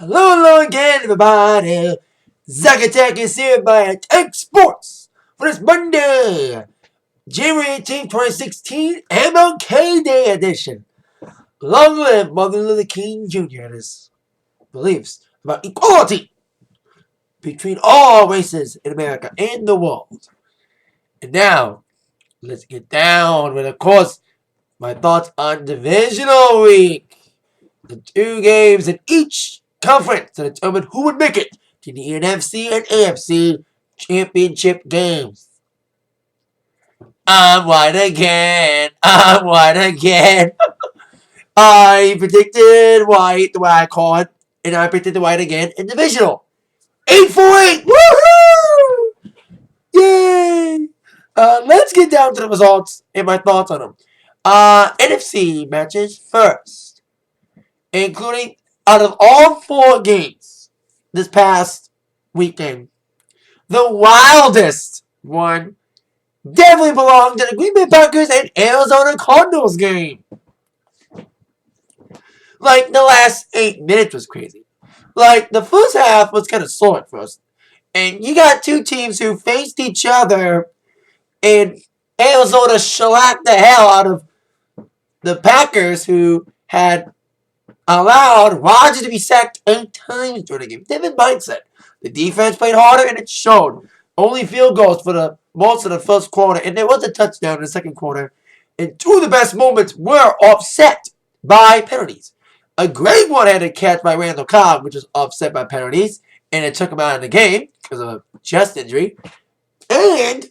Hello again, everybody. Zack Attack is here by Atak Sportz for this Monday, January 18th, 2016, MLK Day edition. Long live Martin Luther King Jr. and his beliefs about equality between all races in America and the world. And now, let's get down with, of course, my thoughts on Divisional Week. The two games in each conference to determine who would make it to the NFC and AFC championship games. I'm white again. I predicted white the way I call it, and I predicted white again in Divisional. 8-4-8! Woohoo! Yay! Let's get down to the results and my thoughts on them. NFC matches first, including out of all four games this past weekend, the wildest one definitely belonged to the Green Bay Packers and Arizona Cardinals game. Like, the last 8 minutes was crazy. Like, the first half was kind of slow at first. And you got two teams who faced each other, and Arizona shellacked the hell out of the Packers, who had allowed Rodgers to be sacked 8 times during the game. Different mindset. The defense played harder, and it showed. Only field goals for the most of the first quarter, and there was a touchdown in the second quarter. And two of the best moments were offset by penalties. A great one-handed catch by Randall Cobb, which was offset by penalties, and it took him out of the game because of a chest injury. And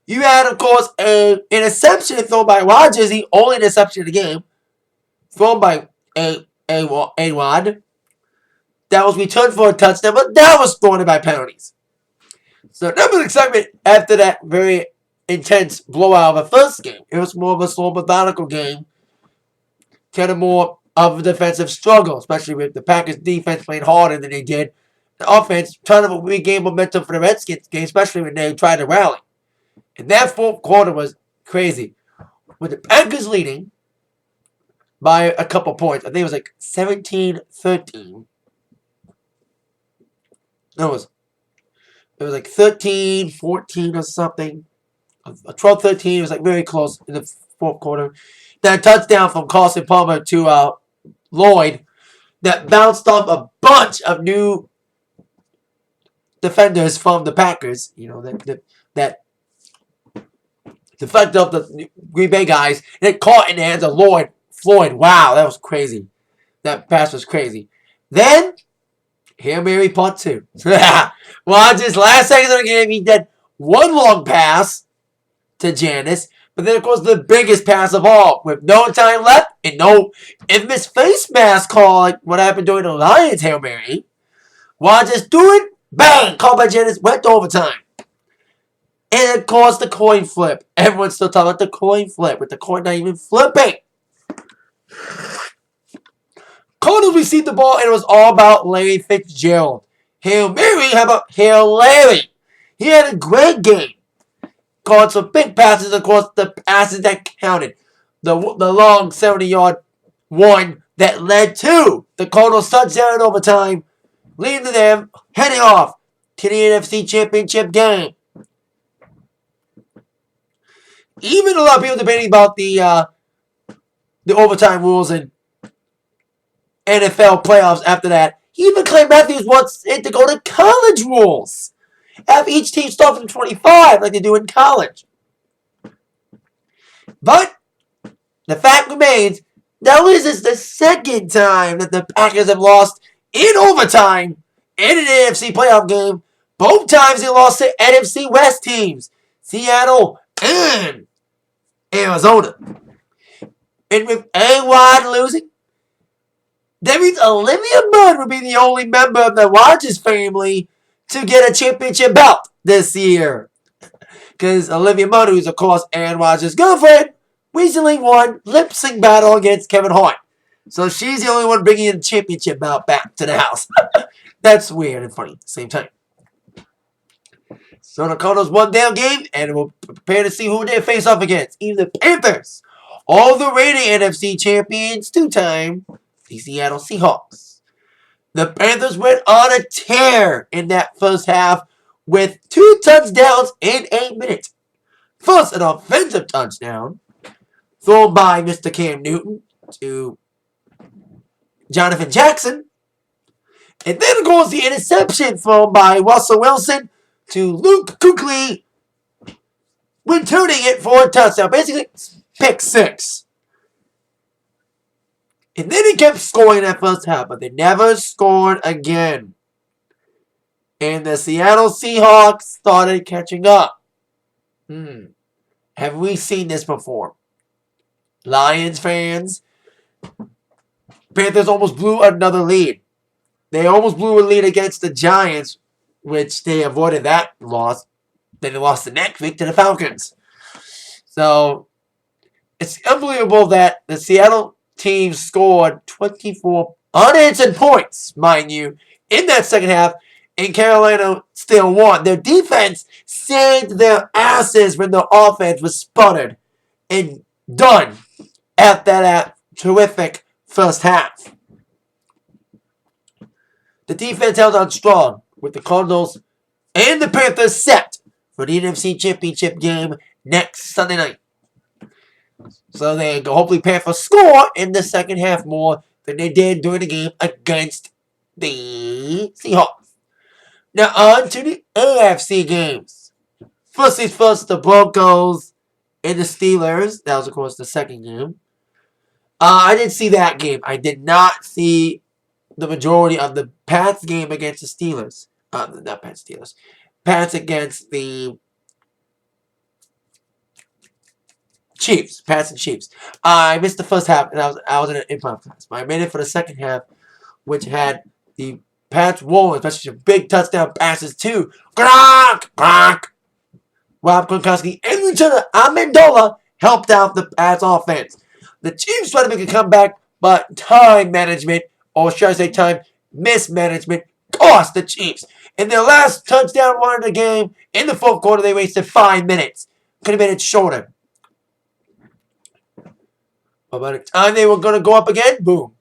you had, of course, an interception thrown by Rodgers, the only interception of the game, thrown by A-Wad. That was returned for a touchdown, but that was thrown by penalties. So that was excitement after that very intense blowout of the first game. It was more of a slow, methodical game. Kind of more of a defensive struggle, especially with the Packers' defense playing harder than they did. The offense trying to regain momentum for the Redskins game, especially when they tried to rally. And that fourth quarter was crazy. With the Packers leading by a couple points. I think it was like 17-13. No, it was like 13-14 or something. 12-13. It was like very close in the fourth quarter. That touchdown from Carson Palmer to Lloyd that bounced off a bunch of new defenders from the Packers. You know, that deflected off the Green Bay guys, and it caught in the hands of Floyd. Wow, that was crazy. That pass was crazy. Then, Hail Mary part 2. Rodgers, last seconds of the game, he did one long pass to Janis, but then, of course, the biggest pass of all, with no time left and no infamous face mask call, like what happened during the Lions Hail Mary. Rodgers do it, bang, called by Janis, went to overtime. And, of course, the coin flip. Everyone's still talking about the coin flip, with the coin not even flipping. Cardinals received the ball, and it was all about Larry Fitzgerald. Hail Mary, how about Hail Larry? He had a great game. Caught some big passes, of course, the passes that counted. The long 70-yard one that led to the Cardinals touchdown in overtime, leading to them heading off to the NFC Championship game. Even a lot of people debating about the overtime rules and NFL playoffs after that. He even claimed Matthews wants it to go to college rules. Have each team start from 25 like they do in college. But the fact remains, now this is the second time that the Packers have lost in overtime in an NFC playoff game. Both times they lost to NFC West teams, Seattle and Arizona. And with A-Wad losing, that means Olivia Munn would be the only member of the Rodgers family to get a championship belt this year. Because Olivia Munn, who's of course Aaron Rodgers' girlfriend, recently won lip sync battle against Kevin Hart. So she's the only one bringing the championship belt back to the house. That's weird and funny at the same time. So the Cardinals won their game, and we'll prepare to see who they face off against. Either the Panthers or the reigning NFC champions 2-time, the Seattle Seahawks. The Panthers went on a tear in that first half with 2 touchdowns in 8 minutes. First, an offensive touchdown thrown by Mr. Cam Newton to Jonathan Jackson. And then goes the interception thrown by Russell Wilson to Luke Kuechly, returning it for a touchdown. Basically, pick 6. And then he kept scoring in that first half, but they never scored again. And the Seattle Seahawks started catching up. Have we seen this before? Lions fans, Panthers almost blew another lead. They almost blew a lead against the Giants, which they avoided that loss. Then they lost the next week to the Falcons. So, it's unbelievable that the Seattle team scored 24 unanswered points, mind you, in that second half, and Carolina still won. Their defense saved their asses when the offense was sputtered and done at that terrific first half. The defense held on strong with the Cardinals and the Panthers set for the NFC Championship game next Sunday night. So they go hopefully Panthers score in the second half more than they did during the game against the Seahawks. Now on to the AFC games. First things first, the Broncos and the Steelers. That was, of course, the second game. I didn't see that game. I did not see the majority of the Pats game against the Steelers. Not Pats, Steelers. Pats against the Chiefs. Pats and Chiefs. I missed the first half, and I was in an improv class. But I made it for the second half, which had the Pats rolling, especially some big touchdown passes too. Gronk! Gronk! Rob Gronkowski and returner Amendola helped out the Pats offense. The Chiefs tried to make a comeback, but time management, or should I say time mismanagement, cost the Chiefs. In their last touchdown run of the game, in the fourth quarter, they wasted 5 minutes. Could have made it shorter. But by the time they were going to go up again, boom.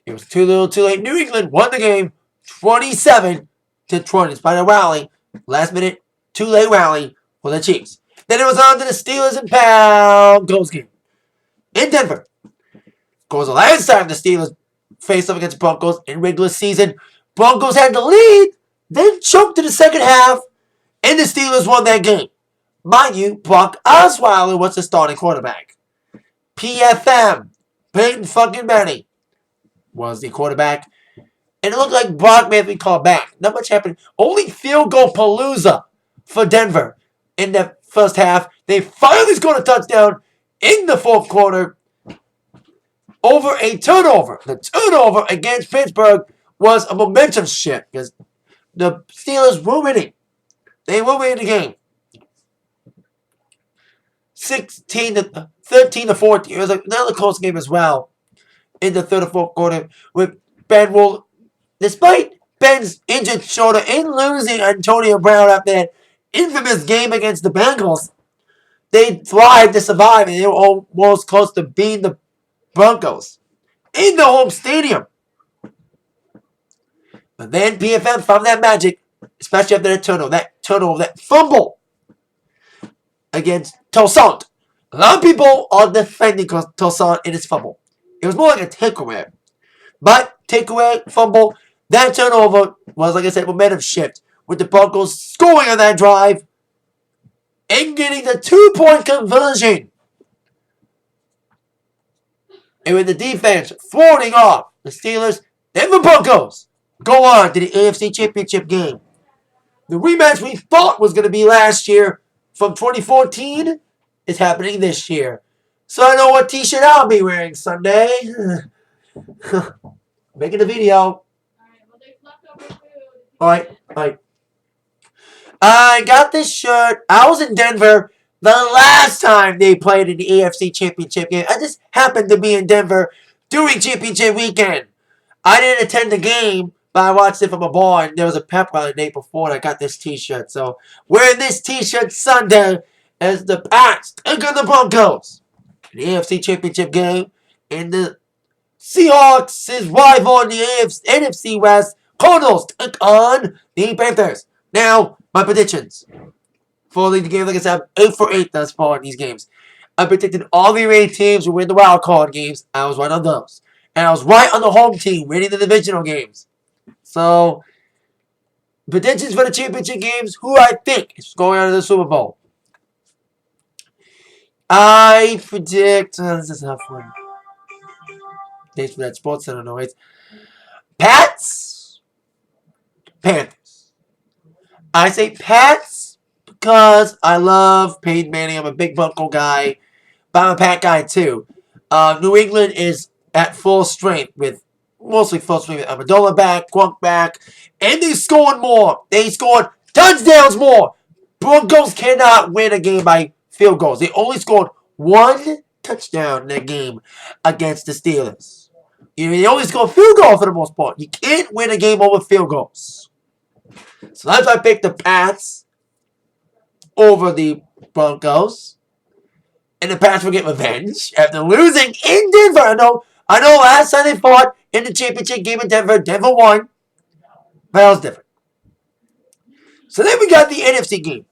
It was too little, too late. New England won the game 27-20. Despite a rally, last minute, too late rally for the Chiefs. Then it was on to the Steelers and Broncos game in Denver. Of course, the last time the Steelers faced up against Broncos in regular season, Broncos had the lead, then choked in the second half, and the Steelers won that game. Mind you, Brock Osweiler was the starting quarterback. PFM, Peyton fucking Manning, was the quarterback. And it looked like Brock may be called back. Not much happened. Only field goal palooza for Denver in the first half. They finally scored a touchdown in the fourth quarter over a turnover. The turnover against Pittsburgh was a momentum shift because the Steelers were winning. They were winning the game. 13-14. It was another close game as well in the third and fourth quarter with Ben Wool. Despite Ben's injured shoulder and losing Antonio Brown after that infamous game against the Bengals, they thrived to survive, and they were almost close to beating the Broncos in the home stadium. But then PFM found that magic, especially after that turnover, that fumble against Toussaint. A lot of people are defending Toussaint in his fumble. It was more like a takeaway. But takeaway, fumble, that turnover was, like I said, momentum shift with the Broncos scoring on that drive and getting the 2-point conversion. And with the defense thwarting off the Steelers, then the Broncos go on to the AFC Championship game. The rematch we thought was going to be last year from 2014 is happening this year. So I know what t-shirt I'll be wearing Sunday. Making a video. Alright. I got this shirt. I was in Denver the last time they played in the AFC Championship game. I just happened to be in Denver during Championship weekend. I didn't attend the game, but I watched it from a bar, and there was a pep rally the day before, and I got this t-shirt. So, wearing this t-shirt Sunday as the Pats take on the Broncos. The AFC Championship game in the Seahawks, his rival in the NFC West, Cardinals take on the Panthers. Now, my predictions for the game. Like I said, I'm 8 for 8 thus far in these games. I predicted all the rated teams would win the wild card games. I was right on those. And I was right on the home team winning the divisional games. So, predictions for the championship games, who I think is going out of the Super Bowl. I predict, this is a tough one. Thanks for that Sports Center noise. Pats, Panthers. I say Pats because I love Peyton Manning. I'm a big Bucco guy, but I'm a Pat guy too. New England is at full strength with mostly full strength with Amendola back, Gronk back, and they scored more. They scored touchdowns more. Broncos cannot win a game by field goals. They only scored one touchdown in that game against the Steelers. They only scored field goal for the most part. You can't win a game over field goals. So that's why I picked the Pats over the Broncos. And the Pats will get revenge after losing in Denver. I know last time they fought in the championship game in Denver, Denver won. But that was different. So then we got the NFC game.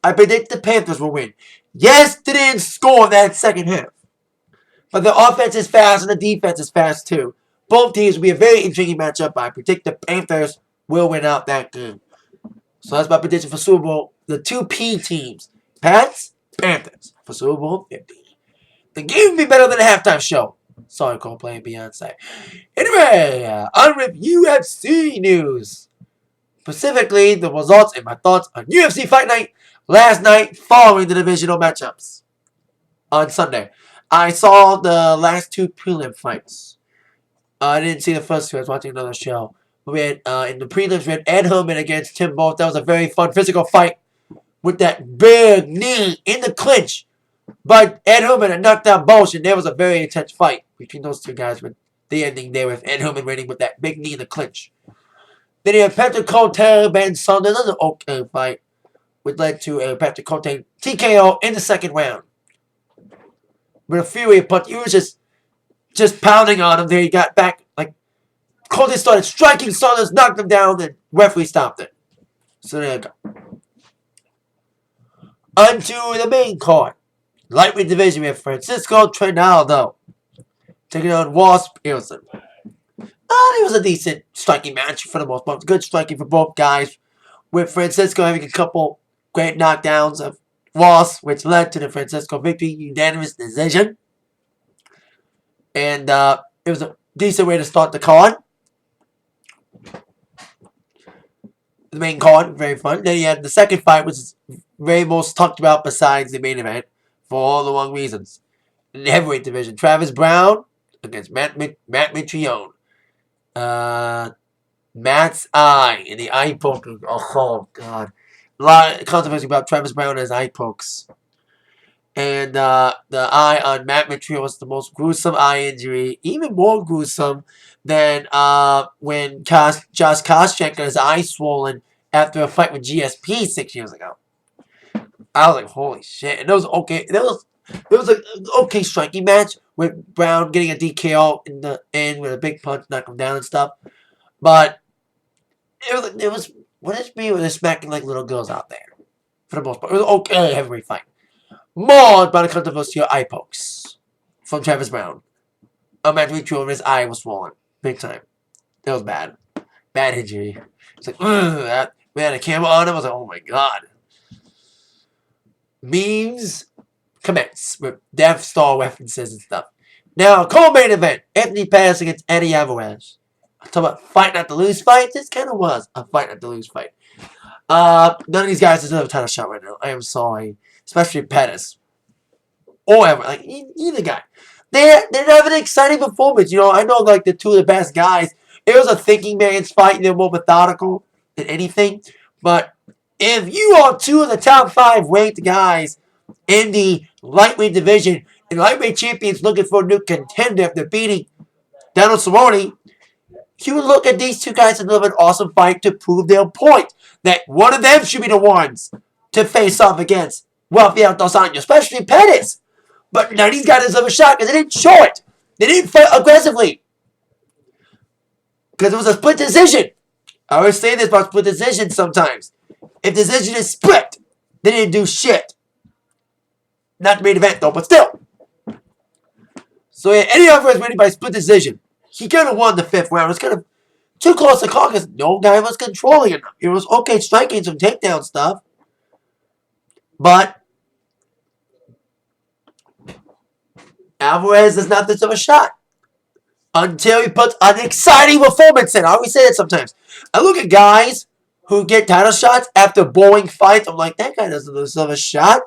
I predict the Panthers will win. Yes, they didn't score that second half. But the offense is fast and the defense is fast too. Both teams will be a very intriguing matchup. I predict the Panthers will win out that game. So that's my prediction for Super Bowl. The two P teams. Pats, Panthers for Super Bowl 50. The game will be better than the halftime show. Sorry, Coldplay and Beyonce. Anyway, on with UFC news. Specifically, the results and my thoughts on UFC Fight Night last night following the divisional matchups on Sunday. I saw the last two prelim fights. I didn't see the first two. I was watching another show. We had, in the prelims, we had Ed Herman against Tim Both. That was a very fun physical fight with that big knee in the clinch. But Ed Herman had knocked down Bosch, and there was a very intense fight between those two guys with the ending there with Ed Herman winning with that big knee in the clinch. Then you had Patrick Cote, Ben Saunders. That was an okay fight, which led to a Patrick Cote TKO in the second round. With a Fury punch, he was just pounding on him. There he got back, like, Cote started striking Saunders, knocked him down, and referee stopped it. So there you go. On to the main card. Lightweight division, we have Francisco Trinaldo taking on Ross Pearson. It was a decent striking match for the most part. Good striking for both guys, with Francisco having a couple great knockdowns of Ross, which led to the Francisco victory, unanimous decision. And it was a decent way to start the card. The main card, very fun. Then you had the second fight, which is very most talked about besides the main event, for all the wrong reasons. In the heavyweight division, Travis Brown against Matt Mitrione. Matt's eye in the eye poke. Oh, God. A lot of controversy about Travis Brown and his eye pokes. And the eye on Matt Mitrione was the most gruesome eye injury. Even more gruesome than when Josh Koscheck got his eye swollen after a fight with GSP 6 years ago. I was like, holy shit. And it was okay. It was an okay striking match with Brown getting a DKO in the end with a big punch, knock him down and stuff. But it was what is me when they're smacking like little girls out there. For the most part. It was okay heavyweight fight. More about a controversial eye pokes from Travis Brown. A match with his eye was swollen. Big time. That was bad. Bad injury. It's like, ugh. We had a camera on him. I was like, oh my god. Memes commence with Death Star references and stuff. Now, co-main event. Anthony Pettis against Eddie Alvarez. I'm talking about fight not to lose fight. This kind of was a fight not to lose fight. None of these guys deserve a title shot right now. I am sorry. Especially Pettis. Or ever. Like, either guy. They're having an exciting performance. You know, I know like the two of the best guys. It was a thinking man's fight. They're more methodical than anything. But if you are two of the top 5 ranked guys in the lightweight division, and lightweight champions looking for a new contender after beating Donald Cerrone, you would look at these two guys and live an awesome fight to prove their point. That one of them should be the ones to face off against Rafael Dos Anjos, especially Pettis. But none of these guys deserve a shot because they didn't show it. They didn't fight aggressively. Because it was a split decision. I always say this about split decisions sometimes. If the decision is split, they didn't do shit. Not the main event though, but still. So yeah, Eddie Alvarez winning by split decision. He could have won the 5th round. It was kind of too close to call because no guy was controlling it. It was okay striking some takedown stuff. But Alvarez is not this of a shot. Until he puts an exciting performance in. I always say that sometimes. I look at guys who get title shots after boring fights. I'm like, that guy doesn't deserve a shot.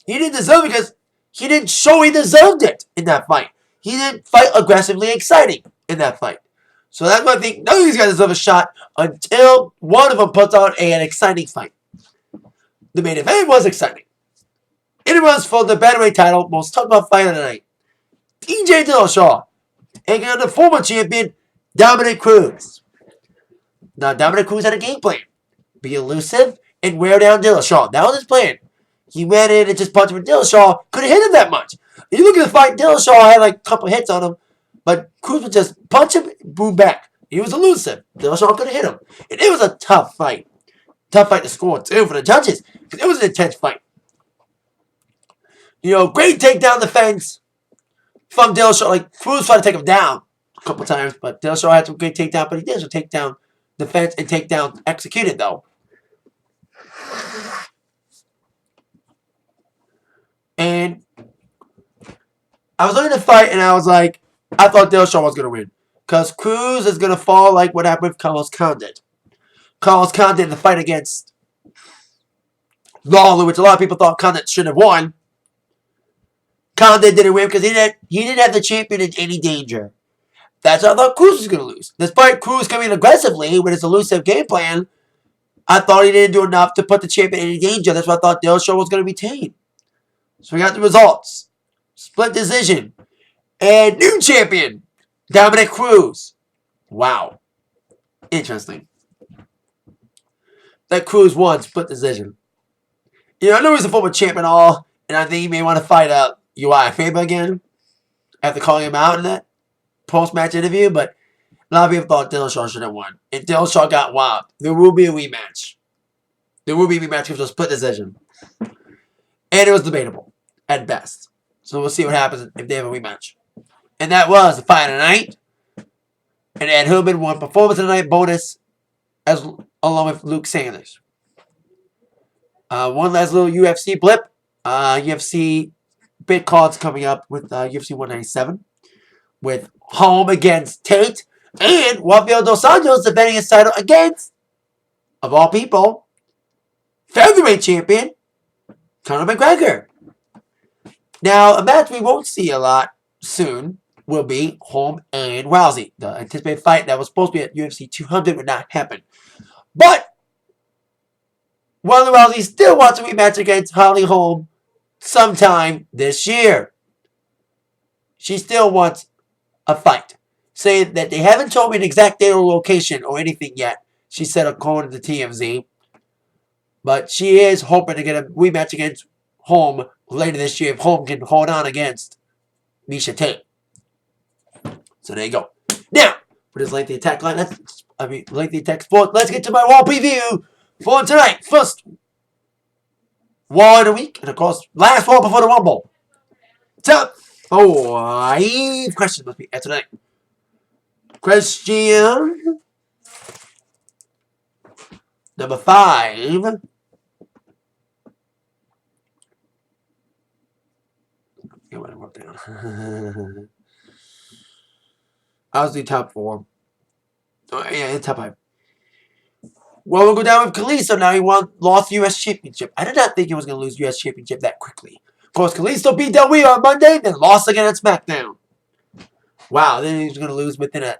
He didn't deserve it because he didn't show he deserved it in that fight. He didn't fight aggressively exciting in that fight. So that's why I think none of these guys deserve a shot until one of them puts on an exciting fight. The main event was exciting. It was for the bantamweight title, most talked about fight of the night. TJ Dillashaw and the former champion, Dominic Cruz. Now, Dominic Cruz had a game plan. Be elusive and wear down Dillashaw. That was his plan. He went in and just punched him. Dillashaw couldn't hit him that much. If you look at the fight, Dillashaw had like a couple hits on him, but Cruz would just punch him, boom back. He was elusive. Dillashaw couldn't hit him. And it was a tough fight. Tough fight to score, too, for the judges. Because it was an intense fight. You know, great takedown defense from Dillashaw. Like, Cruz tried to take him down a couple times, but Dillashaw had some great takedown, but he did some takedown defense and takedown executed, though. And I was looking at the fight, and I was like, I thought Dillashaw was going to win. Because Cruz is going to fall like what happened with Carlos Condit. Carlos Condit in the fight against Lawler, which a lot of people thought Condit should have won. Condit didn't win because he didn't have the champion in any danger. That's how I thought Cruz was going to lose. Despite Cruz coming aggressively with his elusive game plan, I thought he didn't do enough to put the champion in any danger. That's why I thought Dillashaw was going to retain. So we got the results. Split decision. And new champion, Dominic Cruz. Wow. Interesting. That Cruz won split decision. You know, I know he's a former champ and all, and I think he may want to fight Uriah Faber again after calling him out in that post-match interview, but a lot of people thought Dillashaw should have won. And Dillashaw got whopped. There will be a rematch. There will be a rematch because it was a split decision. And it was debatable, at best. So we'll see what happens if they have a rematch. And that was the fight of the night. And Ed Hillman won Performance of the Night bonus along with Luke Sanders. One last little UFC blip. UFC big cards coming up with UFC 197 with Holm against Tate and Rafael Dos Anjos defending his title against, of all people, featherweight champion Conor McGregor. Now, a match we won't see a lot soon will be Holm and Rousey. The anticipated fight that was supposed to be at UFC 200 would not happen. But Ronda Rousey still wants a rematch against Holly Holm sometime this year. She still wants a fight. Saying that they haven't told me an exact date or location or anything yet. She said according to TMZ. But she is hoping to get a rematch against Holm later this year if Holm can hold on against Miesha Tate. So there you go. Now, for this lengthy attack line, lengthy attack sport, let's get to my Raw preview for tonight. First Raw of the week, and of course, last Raw before the Rumble. Top 5 questions must be answered tonight. Question number 5. Get what I wrote down. I was the top 4. Oh, yeah, top 5. Well, we'll go down with Kalisto now. He lost the U.S. Championship. I did not think he was going to lose the U.S. Championship that quickly. Of course, Kalisto beat Del Rio on Monday, then lost again at SmackDown. Wow, then he was going to lose within a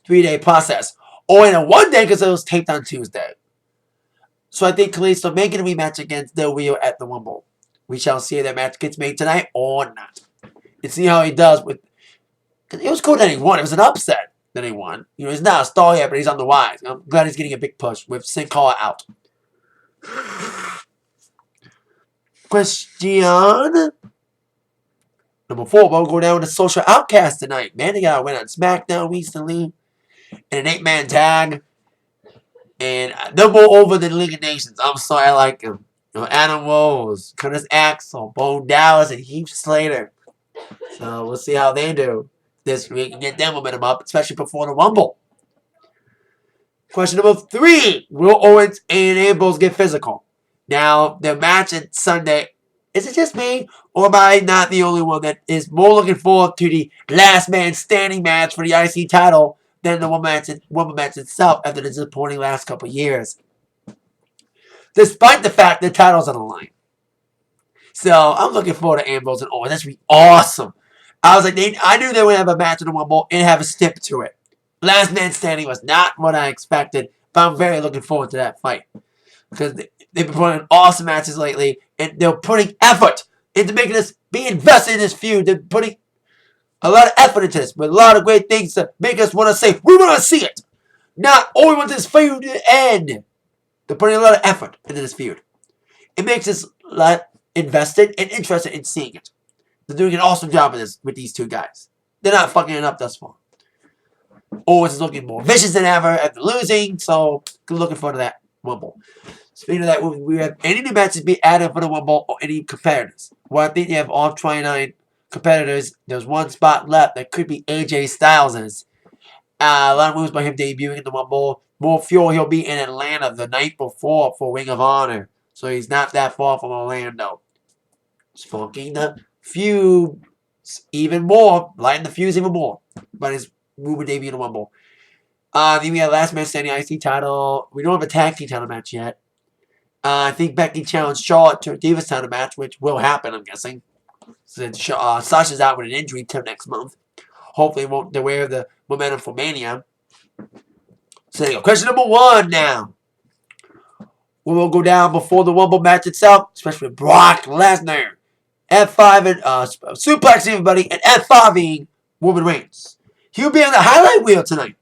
3-day process. Or in a 1 day because it was taped on Tuesday. So I think Kalisto making a rematch against Del Rio at the Rumble. We shall see if that match gets made tonight or not. And see how he does with... It was cool that he won. It was an upset that he won. You know, he's not a star yet, but he's on the rise. I'm glad he's getting a big push with Sin Cara out. Question Number 4, we'll go down with the Social Outcast tonight. Man, they got a win on SmackDown recently. In an 8-man tag. And they're more over than League of Nations. I'm sorry, I like them. Adam Rose, Curtis Axel, Bo Dallas, and Heath Slater. So we'll see how they do this week and get their momentum up, especially before the Rumble. Question number 3. Will Owens and Ambrose get physical? Now, the match on Sunday, is it just me, or am I not the only one that is more looking forward to the last man standing match for the IC title than the woman match itself after the disappointing last couple years? Despite the fact the title's on the line. So, I'm looking forward to Ambrose and Owens. That should be awesome. I was like, I knew they would have a match in the Rumble and have a stip to it. Last man standing was not what I expected, but I'm very looking forward to that fight. Because they've been putting awesome matches lately, and they're putting effort into making us be invested in this feud. They're putting a lot of effort into this with a lot of great things to make us want to say, we want to see it. Not, oh, we want this feud to end. They're putting a lot of effort into this feud. It makes us invested and interested in seeing it. They're doing an awesome job of this with these two guys. They're not fucking it up thus far. Owens is looking more vicious than ever after losing, so looking forward to that Rumble. Speaking of that, we have any new matches be added for the Rumble or any competitors? Well, I think you have all 29 competitors. There's one spot left that could be AJ Styles'. A lot of moves by him debuting in the Rumble. More fuel, he'll be in Atlanta the night before for Ring of Honor. So he's not that far from Orlando. Smoking the feud even more. Lighting the fuse even more. But his move would debut in the Rumble. Then we have last man standing IC title. We don't have a tag team title match yet. I think Becky challenged Charlotte to a Divas title match, which will happen, I'm guessing. Since Sasha's out with an injury till next month. Hopefully they're aware of the momentum for Mania. So there you go. Question number 1 now. We will go down before the Rumble match itself, especially with Brock Lesnar. F5 and suplexing everybody, and F5ing Roman Reigns. He'll be on the highlight wheel tonight.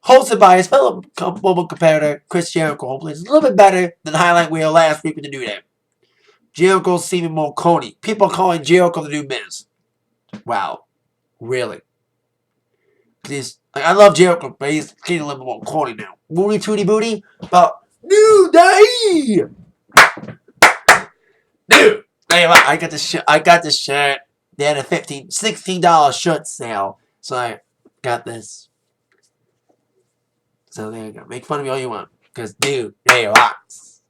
Hosted by his fellow Rumble competitor, Chris Jericho. Hopefully it's a little bit better than the highlight wheel last week with the New Day. Jericho's seeming more corny. People are calling Jericho the new Miz. Wow. Really? I love Jericho, but he's getting a little bit more corny now. Moody Tooty Booty, but New Day! Dude! I got this shirt. They had a $16 shirt sale. So I got this. So there you go. Make fun of me all you want. Because, dude, they rocks.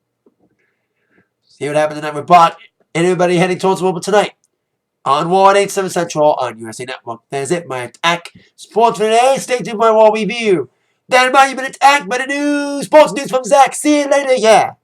See what happens tonight with Brock and everybody heading towards the Rumble tonight. On Raw at 8, 7 Central on USA Network. That is it, my Attack Sportz for today. Stay tuned for my Raw review. Then you've been attacked by the news. Sports news from Zach. See you later, yeah.